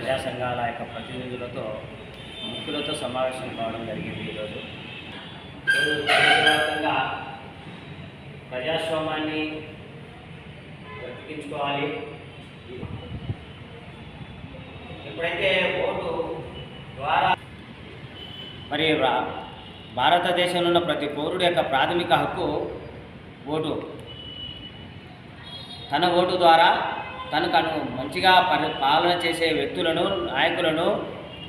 ప్రజా సంఘాల యొక్క ప్రతినిధులతో ముఖ్యులతో సమావేశం కావడం జరిగింది. ఈరోజు దేశవ్యాప్తంగా ప్రజాస్వామ్యాన్ని బ్రతికించుకోవాలి. ఎప్పుడైతే ఓటు ద్వారా మరి భారతదేశంలో ఉన్న ప్రతి పౌరుడి యొక్క ప్రాథమిక హక్కు ఓటు. తన ఓటు ద్వారా తనకు మంచిగా పాలన చేసే వ్యక్తులను, నాయకులను,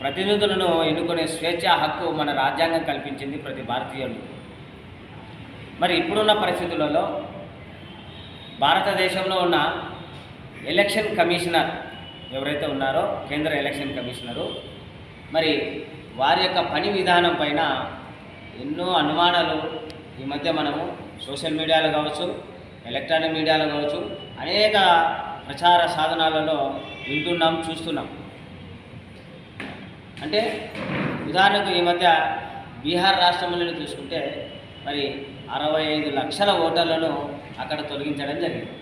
ప్రతినిధులను ఎన్నుకునే స్వేచ్ఛా హక్కు మన రాజ్యాంగం కల్పించింది ప్రతి భారతీయుడు. మరి ఇప్పుడున్న పరిస్థితులలో భారతదేశంలో ఉన్న ఎలక్షన్ కమిషనర్ ఎవరైతే ఉన్నారో, కేంద్ర ఎలక్షన్ కమిషనరు, మరి వారి యొక్క పని విధానం పైన ఎన్నో అనుమానాలు ఈ మధ్య మనము సోషల్ మీడియాలో కావచ్చు, ఎలక్ట్రానిక్ మీడియాలో కావచ్చు, అనేక ప్రచార సాధనాలలో వింటున్నాం, చూస్తున్నాం. అంటే ఉదాహరణకు ఈ మధ్య బీహార్ రాష్ట్రంలో చూసుకుంటే మరి 65 లక్షల ఓటర్లను అక్కడ తొలగించడం జరిగింది.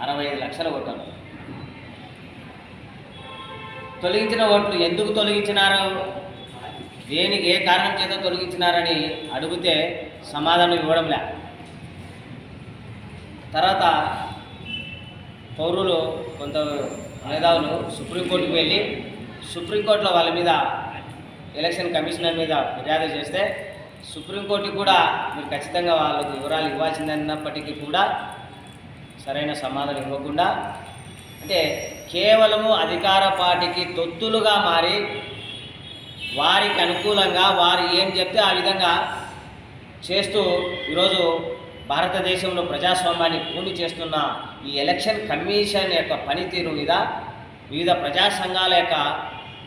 65 లక్షల ఓటర్లు తొలగించిన ఓట్లు ఎందుకు తొలగించినారు, దేనికి ఏ కారణం చేత తొలగించినారని అడిగితే సమాధానం ఇవ్వడం లే. తర్వాత పౌరులు కొంత మేధావులు సుప్రీంకోర్టుకు వెళ్ళి సుప్రీంకోర్టులో వాళ్ళ మీద ఎలక్షన్ కమిషనర్ మీద ఫిర్యాదు చేస్తే సుప్రీంకోర్టుకు కూడా మీరు ఖచ్చితంగా వాళ్ళకు వివరాలు ఇవ్వాల్సిందన్నప్పటికీ కూడా సరైన సమాధానం ఇవ్వకుండా, అంటే కేవలము అధికార పార్టీకి తొత్తులుగా మారి వారికి అనుకూలంగా వారు ఏం చెప్తే ఆ విధంగా చేస్తూ ఈరోజు భారతదేశంలో ప్రజాస్వామ్యాన్ని పూర్తి చేస్తున్న ఈ ఎలక్షన్ కమిషన్ యొక్క పనితీరు మీద వివిధ ప్రజా సంఘాల యొక్క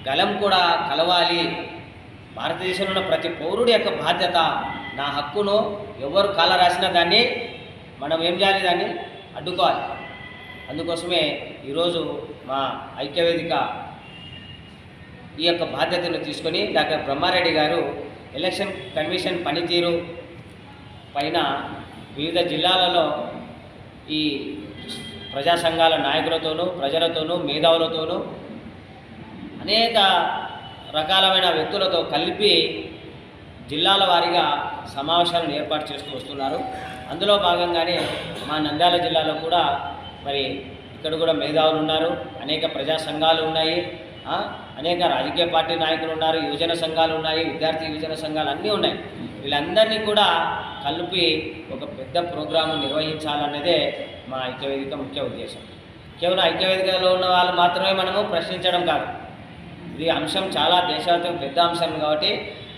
గలం కూడా కలవాలి. భారతదేశంలో ఉన్న ప్రతి పౌరుడి యొక్క బాధ్యత, నా హక్కును ఎవరు కాల రాసినా దాన్ని మనం ఏం చేయాలి, దాన్ని అడ్డుకోవాలి. అందుకోసమే ఈరోజు మా ఐక్యవేదిక ఈ యొక్క బాధ్యతను తీసుకొని డాక్టర్ బ్రహ్మారెడ్డి గారు ఎలక్షన్ కమిషన్ పనితీరు పైన వివిధ జిల్లాలలో ఈ ప్రజా సంఘాల నాయకులతోనూ, ప్రజలతోనూ, మేధావులతోనూ, అనేక రకాలమైన వ్యక్తులతో కలిపి జిల్లాల వారీగా సమావేశాలను ఏర్పాటు చేస్తూ వస్తున్నారు. అందులో భాగంగానే మా నంద్యాల జిల్లాలో కూడా మరి ఇక్కడ కూడా మేధావులు ఉన్నారు, అనేక ప్రజా సంఘాలు ఉన్నాయి, అనేక రాజకీయ పార్టీ నాయకులు ఉన్నారు, యువజన సంఘాలు ఉన్నాయి, విద్యార్థి యువజన సంఘాలు అన్నీ ఉన్నాయి. వీళ్ళందరినీ కూడా కలిపి ఒక పెద్ద ప్రోగ్రాము నిర్వహించాలన్నదే మా ఐక్యవేదిక ముఖ్య ఉద్దేశం. కేవలం ఐక్యవేదికలో ఉన్న వాళ్ళు మాత్రమే మనము ప్రశ్నించడం కాదు. ఇది అంశం చాలా దేశవ్యాప్తంగా పెద్ద అంశం కాబట్టి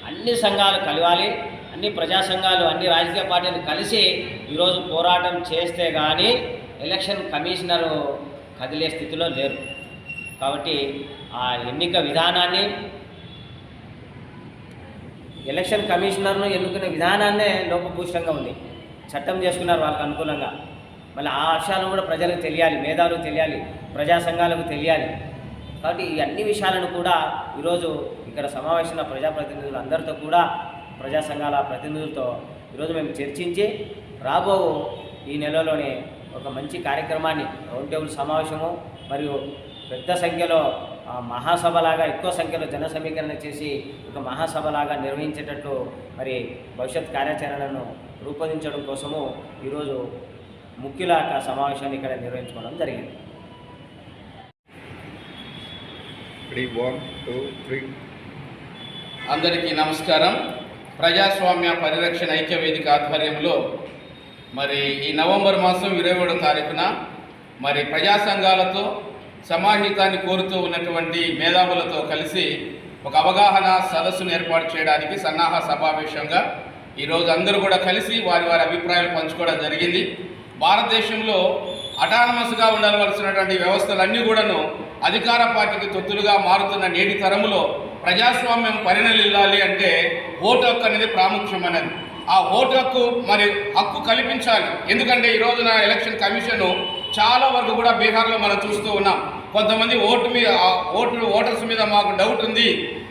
అన్ని సంఘాలు కలవాలి, అన్ని ప్రజా సంఘాలు, అన్ని రాజకీయ పార్టీలు కలిసి ఈరోజు పోరాటం చేస్తే కానీ ఎలక్షన్ కమిషనరు కదిలే స్థితిలో లేరు. కాబట్టి ఆ ఎన్నిక విధానాన్ని, ఎలక్షన్ కమిషనర్ను ఎన్నుకునే విధానాన్నే లోపభూషంగా ఉంది. చట్టం చేసుకున్నారు వాళ్ళకు అనుకూలంగా. మళ్ళీ ఆ అంశాలను కూడా ప్రజలకు తెలియాలి, మేధావులకు తెలియాలి, ప్రజా సంఘాలకు తెలియాలి. కాబట్టి ఈ అన్ని విషయాలను కూడా ఈరోజు ఇక్కడ సమావేశమైన ప్రజాప్రతినిధులు అందరితో కూడా, ప్రజా సంఘాల ప్రతినిధులతో ఈరోజు మేము చర్చించి రాబో ఈ నెలలోనే ఒక మంచి కార్యక్రమాన్ని, రౌండ్ టేబుల్ సమావేశము మరియు పెద్ద సంఖ్యలో మహాసభలాగా, ఎక్కువ సంఖ్యలో జన సమీకరణ చేసి ఒక మహాసభలాగా నిర్వహించేటట్లు మరి భవిష్యత్ కార్యాచరణను రూపొందించడం కోసము ఈరోజు ముఖ్యుల సమావేశాన్ని ఇక్కడ నిర్వహించుకోవడం జరిగింది. అందరికీ నమస్కారం. ప్రజాస్వామ్య పరిరక్షణ ఐక్యవేదిక ఆధ్వర్యంలో మరి ఈ నవంబర్ మాసం 21వ తారీఖున మరి ప్రజా సంఘాలతో సమాహితాన్ని కోరుతూ ఉన్నటువంటి మేధావులతో కలిసి ఒక అవగాహన సదస్సును ఏర్పాటు చేయడానికి సన్నాహ సమావేశంగా ఈరోజు అందరూ కూడా కలిసి వారి వారి అభిప్రాయాలు పంచుకోవడం జరిగింది. భారతదేశంలో అటానమస్గా ఉండవలసినటువంటి వ్యవస్థలన్నీ కూడాను అధికార పార్టీకి తొత్తులుగా మారుతున్న నేటి తరములో ప్రజాస్వామ్యం పరిణమిల్లాలి అంటే ఓటు హక్కు అనేది ప్రాముఖ్యమైనది. ఆ ఓటు హక్కు మరి హక్కు కల్పించాలి. ఎందుకంటే ఈ రోజున ఎలక్షన్ కమిషన్ చాలా వరకు కూడా బీహార్లో మనం చూస్తూ ఉన్నాం. కొంతమంది ఓటర్స్ మీద మాకు డౌట్ ఉంది,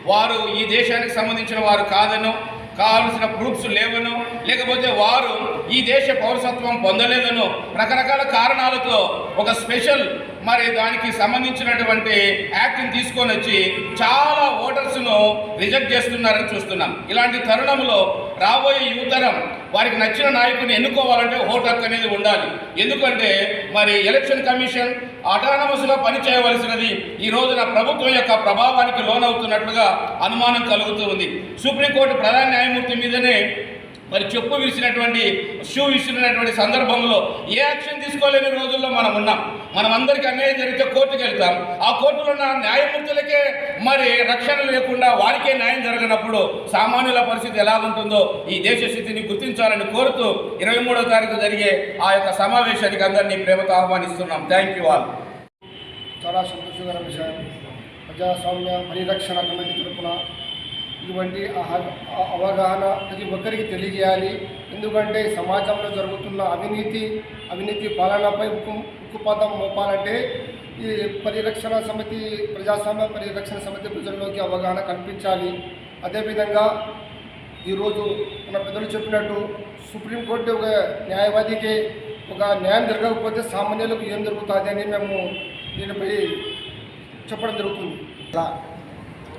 వారు ఈ దేశానికి సంబంధించిన వారు కాదనో, కావాల్సిన ప్రూఫ్స్ లేవనో, లేకపోతే వారు ఈ దేశ పౌరసత్వం పొందలేదనో రకరకాల కారణాలతో ఒక స్పెషల్ మరి దానికి సంబంధించినటువంటి యాక్ట్ని తీసుకొని వచ్చి చాలా ఓటర్స్ను రిజెక్ట్ చేస్తున్నారని చూస్తున్నాం. ఇలాంటి తరుణంలో రాబోయే యువతరం వారికి నచ్చిన నాయకుని ఎన్నుకోవాలంటే ఓటు హక్కు అనేది ఉండాలి. ఎందుకంటే మరి ఎలక్షన్ కమిషన్ అటానమస్గా పనిచేయవలసినది ఈ రోజున ప్రభుత్వం యొక్క ప్రభావానికి లోనవుతున్నట్లుగా అనుమానం కలుగుతూ ఉంది. సుప్రీంకోర్టు ప్రధాన న్యాయమూర్తి మీదనే మరి చెప్పు విసినటువంటి షూ విసిరినటువంటి సందర్భంలో ఏ యాక్షన్ తీసుకోలేని రోజుల్లో మనం ఉన్నాం. మనం అందరికీ అన్యాయం జరిగితే కోర్టుకు వెళ్తాం. ఆ కోర్టులో ఉన్న న్యాయమూర్తులకే మరి రక్షణ లేకుండా వారికే న్యాయం జరగనప్పుడు సామాన్యుల పరిస్థితి ఎలా ఉంటుందో ఈ దేశ స్థితిని గుర్తించాలని కోరుతూ 23వ తారీఖు జరిగే ఆ యొక్క సమావేశానికి అందరినీ ప్రేమతో ఆహ్వానిస్తున్నాం. Thank you all. చాలా సంతోషకర విషయం. ప్రజాస్వామ్య పరిరక్షణ కమిటీ తరఫున ఇటువంటి అవగాహన ప్రతి ఒక్కరికి తెలియజేయాలి. ఎందుకంటే సమాజంలో జరుగుతున్న అవినీతి పాలనపై ఉక్కుపాతం మోపాలంటే ఈ ప్రజాస్వామ్య పరిరక్షణ సమితి ప్రజల్లోకి అవగాహన కల్పించాలి. అదేవిధంగా ఈరోజు మన పెద్దలు చెప్పినట్టు సుప్రీంకోర్టు ఒక న్యాయవాదికి ఒక న్యాయం జరగకపోతే సామాన్యులకు ఏం జరుగుతుంది అని మేము దీనిపై చెప్పడం జరుగుతుంది.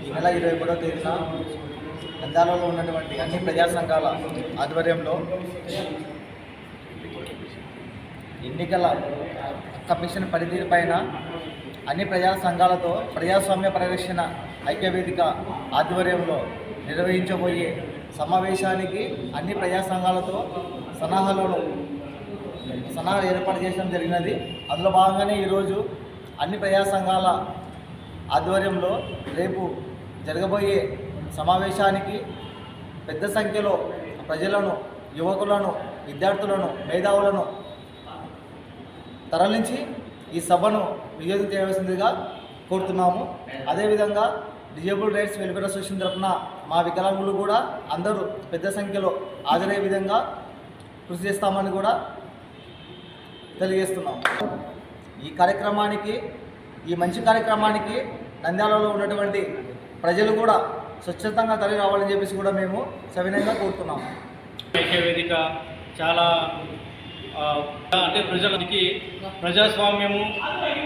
ఈ నెల 23వ తేదీన నంద్యాలలో ఉన్నటువంటి అన్ని ప్రజా సంఘాల ఆధ్వర్యంలో ఎన్నికల కమిషన్ పనితీరుపైన అన్ని ప్రజా సంఘాలతో ప్రజాస్వామ్య పరిరక్షణ ఐక్యవేదిక ఆధ్వర్యంలో నిర్వహించబోయే సమావేశానికి అన్ని ప్రజా సంఘాలతో సన్నాహాలు ఏర్పాటు చేయడం జరిగినది. అందులో భాగంగానే ఈరోజు అన్ని ప్రజా సంఘాల ఆధ్వర్యంలో రేపు జరగబోయే సమావేశానికి పెద్ద సంఖ్యలో ప్రజలను, యువకులను, విద్యార్థులను, మేధావులను తరలించి ఈ సభను విజయవంతం చేయవలసిందిగా కోరుతున్నాము. అదేవిధంగా డిజేబుల్ రైట్స్ వెల్ఫేర్ అసోసియేషన్ తరఫున మా వికలాంగులు కూడా అందరూ పెద్ద సంఖ్యలో హాజరయ్యే విధంగా కృషి చేస్తామని కూడా తెలియజేస్తున్నాము. ఈ మంచి కార్యక్రమానికి నంద్యాలలో ఉన్నటువంటి ప్రజలు కూడా స్వచ్ఛందంగా తరలి రావాలని చెప్పేసి కూడా మేము సవినయంగా కోరుతున్నాము. ఐక్యవేదిక చాలా అంటే ప్రజలకి ప్రజాస్వామ్యము,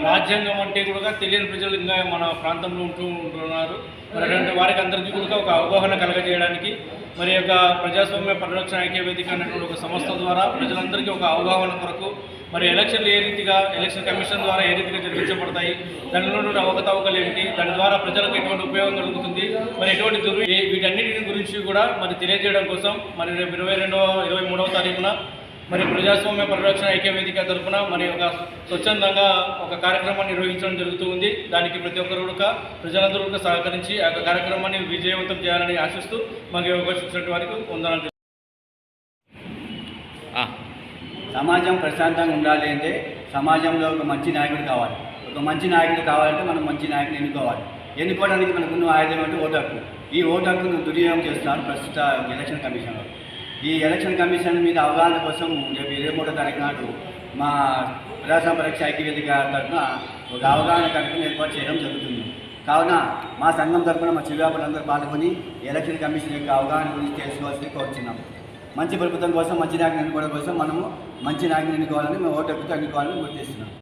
రాజ్యాంగం అంటే కూడా తెలియని ప్రజలు ఇంకా మన ప్రాంతంలో ఉంటున్నారు. మరి అటువంటి వారికి అందరికీ కూడా ఒక అవగాహన కలగజేయడానికి మరి యొక్క ప్రజాస్వామ్య పరిరక్షణ ఐక్యవేదిక అనేటువంటి ఒక సంస్థ ద్వారా ప్రజలందరికీ ఒక అవగాహన కొరకు మరి ఎలక్షన్లు ఎలక్షన్ కమిషన్ ద్వారా ఏ రీతిగా జరిపించబడతాయి, దానిలో అవకతవకలు ఏంటి, దాని ద్వారా ప్రజలకు ఎటువంటి ఉపయోగం కలుగుతుంది, మరి ఎటువంటి వీటన్నిటి గురించి కూడా మరి తెలియజేయడం కోసం మరి రేపు 23వ తారీఖున మరి ప్రజాస్వామ్య పరిరక్షణ ఐక్యవేదిక తరఫున మరి ఒక స్వచ్ఛందంగా ఒక కార్యక్రమాన్ని నిర్వహించడం జరుగుతుంది. దానికి ప్రతి ఒక్కరు కూడా ప్రజలందరూ కూడా సహకరించి ఆ కార్యక్రమాన్ని విజయవంతం చేయాలని ఆశిస్తూ మాకు అవకాశించినటువంటి వారికి వందనాలు. సమాజం ప్రశాంతంగా ఉండాలి అంటే సమాజంలో ఒక మంచి నాయకుడు కావాలి. ఒక మంచి నాయకుడు కావాలంటే మనం మంచి నాయకుని ఎన్నుకోవడానికి మనకున్న ఆయుధం అంటే ఓటు హక్కు. ఈ ఓటు హక్కును దుర్వినియోగం చేస్తున్నారు ప్రస్తుత ఎలక్షన్ కమిషన్లో. ఈ ఎలక్షన్ కమిషన్ మీద అవగాహన కోసం రేపు 23వ తారీఖు నాడు మా ప్రజాస్వామ్య పరిరక్షణ ఐక్యవేదిక తరఫున ఒక అవగాహన కార్యక్రమం ఏర్పాటు చేయడం జరుగుతుంది. కావున మా సంఘం తరఫున మా చిరువ్యాపారులందరూ పాల్గొని ఎలక్షన్ కమిషన్ యొక్క అవగాహన గురించి తెలుసుకోవాల్సి కోరుచున్నాం. మంచి ప్రభుత్వం కోసం, మంచి నాయకుని ఎన్నుకోవడం కోసం మనము మంచి నాయకుని ఎన్నుకోవాలని, మేము ఓటు హక్కుతో ఎన్నుకోవాలని గుర్తిస్తున్నాం.